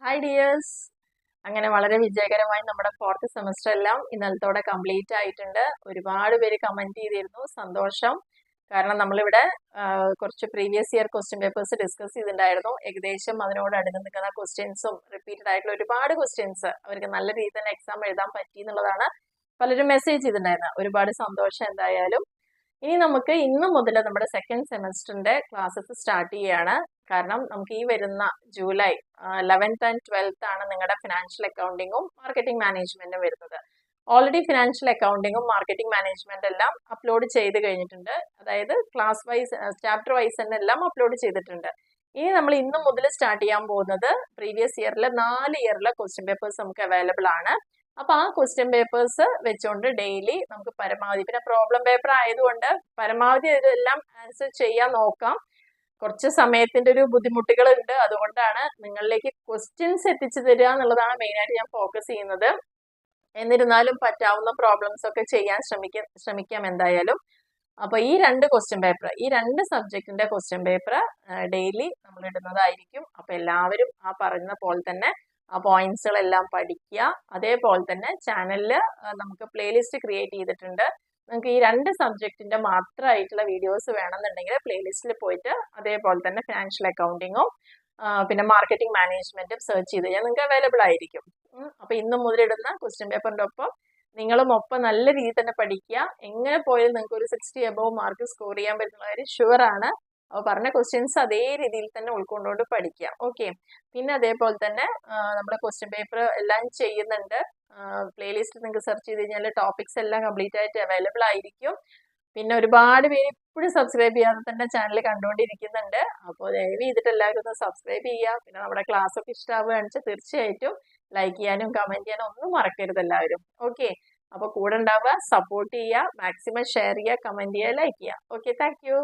Hi dears. അങ്ങനെ വളരെ വിജയകരമായി നമ്മുടെ ഫോർത്ത് സെമസ്റ്റർ എല്ലാം ഇന്നലത്തോടെ കംപ്ലീറ്റ് ആയിട്ടുണ്ട്. ഒരുപാട് പേര് കമന്റ് ചെയ്തിരുന്നു, സന്തോഷം. കാരണം നമ്മളിവിടെ കുറച്ച് previous year question papers discuss ചെയ്തിട്ടുണ്ടായിരുന്നു. ഏകദേശം അതിനോട് അടുത്ത് നിൽക്കുന്ന ക്വസ്റ്റ്യൻസും റിപ്പീറ്റഡ് ആയിട്ടുള്ള ഒരുപാട് ക്വസ്റ്റ്യൻസ് അവർക്ക് നല്ല രീതിയിൽ തന്നെ എക്സാം എഴുതാൻ പറ്റി എന്നുള്ളതാണ് പലരും മെസ്സേജ് ചെയ്തിട്ടുണ്ടായിരുന്നത്. ഒരുപാട് സന്തോഷം എന്തായാലും. ഇനി നമുക്ക് ഇന്ന് മുതൽ നമ്മുടെ സെക്കൻഡ് സെമസ്റ്ററിന്റെ ക്ലാസ്സസ് സ്റ്റാർട്ട് ചെയ്യാണ്. കാരണം നമുക്ക് ഈ വരുന്ന ജൂലൈ 11th and 12th ആണ് നിങ്ങളുടെ ഫിനാൻഷ്യൽ അക്കൗണ്ടിങ്ങും മാർക്കറ്റിംഗ് മാനേജ്മെന്റും വരുന്നത്. ഓൾറെഡി ഫിനാൻഷ്യൽ അക്കൗണ്ടിങ്ങും മാർക്കറ്റിംഗ് മാനേജ്മെന്റ് എല്ലാം അപ്ലോഡ് ചെയ്ത് കഴിഞ്ഞിട്ടുണ്ട്. അതായത് ക്ലാസ് വൈസ് ചാപ്റ്റർ വൈസ് തന്നെ എല്ലാം അപ്ലോഡ് ചെയ്തിട്ടുണ്ട്. ഇനി നമ്മൾ ഇന്ന് മുതൽ സ്റ്റാർട്ട് ചെയ്യാൻ പോകുന്നത് പ്രീവിയസ് ഇയറിലെ 4 ഇയറിലെ ക്വസ്റ്റ്യൻ പേപ്പേഴ്സ് നമുക്ക് അവൈലബിൾ ആണ്. അപ്പൊ ആ ക്വസ്റ്റ്യൻ പേപ്പേഴ്സ് വെച്ചുകൊണ്ട് ഡെയിലി നമുക്ക് പരമാവധി, പിന്നെ പ്രോബ്ലം പേപ്പർ ആയതുകൊണ്ട് പരമാവധി ഇതെല്ലാം ആൻസർ ചെയ്യാൻ നോക്കാം. കുറച്ച് സമയത്തിന്റെ ഒരു ബുദ്ധിമുട്ടുകൾ ഉണ്ട്, അതുകൊണ്ടാണ് നിങ്ങളിലേക്ക് ക്വസ്റ്റ്യൻസ് എത്തിച്ചു തരിക എന്നുള്ളതാണ് മെയിനായിട്ട് ഞാൻ ഫോക്കസ് ചെയ്യുന്നത്. എന്നിരുന്നാലും പറ്റാവുന്ന പ്രോബ്ലംസ് ഒക്കെ ചെയ്യാൻ ശ്രമിക്കാം എന്തായാലും. അപ്പൊ ഈ 2 ക്വസ്റ്റ്യൻ പേപ്പർ, ഈ 2 സബ്ജക്റ്റിന്റെ ക്വസ്റ്റ്യൻ പേപ്പർ ഡെയിലി നമ്മൾ ഇടുന്നതായിരിക്കും. അപ്പൊ എല്ലാവരും ആ പറഞ്ഞ പോലെ തന്നെ ആ പോയിന്റ്സുകളെല്ലാം പഠിക്കുക. അതേപോലെ തന്നെ ചാനലിൽ നമുക്ക് പ്ലേലിസ്റ്റ് ക്രിയേറ്റ് ചെയ്തിട്ടുണ്ട്. നിങ്ങൾക്ക് ഈ 2 സബ്ജക്റ്റിന്റെ മാത്രമായിട്ടുള്ള വീഡിയോസ് വേണമെന്നുണ്ടെങ്കിൽ പ്ലേലിസ്റ്റിൽ പോയിട്ട് അതേപോലെ തന്നെ ഫിനാൻഷ്യൽ അക്കൗണ്ടിങ്ങും പിന്നെ മാർക്കറ്റിംഗ് മാനേജ്മെന്റും സെർച്ച് ചെയ്ത് കഴിഞ്ഞാൽ നിങ്ങൾക്ക് അവൈലബിൾ ആയിരിക്കും. അപ്പൊ ഇന്ന് മുതലിടുന്ന ക്വസ്റ്റ്യൻ പേപ്പറിന്റെ ഒപ്പം നിങ്ങളും ഒപ്പം നല്ല രീതിയിൽ തന്നെ പഠിക്കുക. എങ്ങനെ പോയാലും നിങ്ങൾക്ക് ഒരു 60 എബോവ് മാർക്ക് സ്കോർ ചെയ്യാൻ പറ്റുന്ന കാര്യം ഷുവർ ആണ്. അപ്പോൾ പറഞ്ഞ ക്വസ്റ്റ്യൻസ് അതേ രീതിയിൽ തന്നെ ഉൾക്കൊണ്ടുകൊണ്ട് പഠിക്കുക. ഓക്കെ. പിന്നെ അതേപോലെ തന്നെ നമ്മുടെ ക്വസ്റ്റ്യൻ പേപ്പർ എല്ലാം ചെയ്യുന്നുണ്ട്. പ്ലേലിസ്റ്റ് നിങ്ങൾക്ക് സെർച്ച് ചെയ്ത് കഴിഞ്ഞാൽ ടോപ്പിക്സ് എല്ലാം കംപ്ലീറ്റ് ആയിട്ട് അവൈലബിൾ ആയിരിക്കും. പിന്നെ ഒരുപാട് പേര് ഇപ്പോഴും സബ്സ്ക്രൈബ് ചെയ്യാതെ തന്നെ ചാനൽ കണ്ടുകൊണ്ടിരിക്കുന്നുണ്ട്. അപ്പോൾ ദയവ് ചെയ്തിട്ട് എല്ലാവരും ഒന്ന് സബ്സ്ക്രൈബ് ചെയ്യുക. പിന്നെ നമ്മുടെ ക്ലാസ് ഒക്കെ ഇഷ്ടമാവുകയാണെന്ന് വെച്ചാൽ തീർച്ചയായിട്ടും ലൈക്ക് ചെയ്യാനും കമന്റ് ചെയ്യാനും ഒന്നും മറക്കരുത് എല്ലാവരും. ഓക്കെ. അപ്പോൾ കൂടെ ഉണ്ടാവുക, സപ്പോർട്ട് ചെയ്യുക, മാക്സിമം ഷെയർ ചെയ്യുക, കമന്റ് ചെയ്യുക, ലൈക്ക് ചെയ്യുക. Okay, thank you.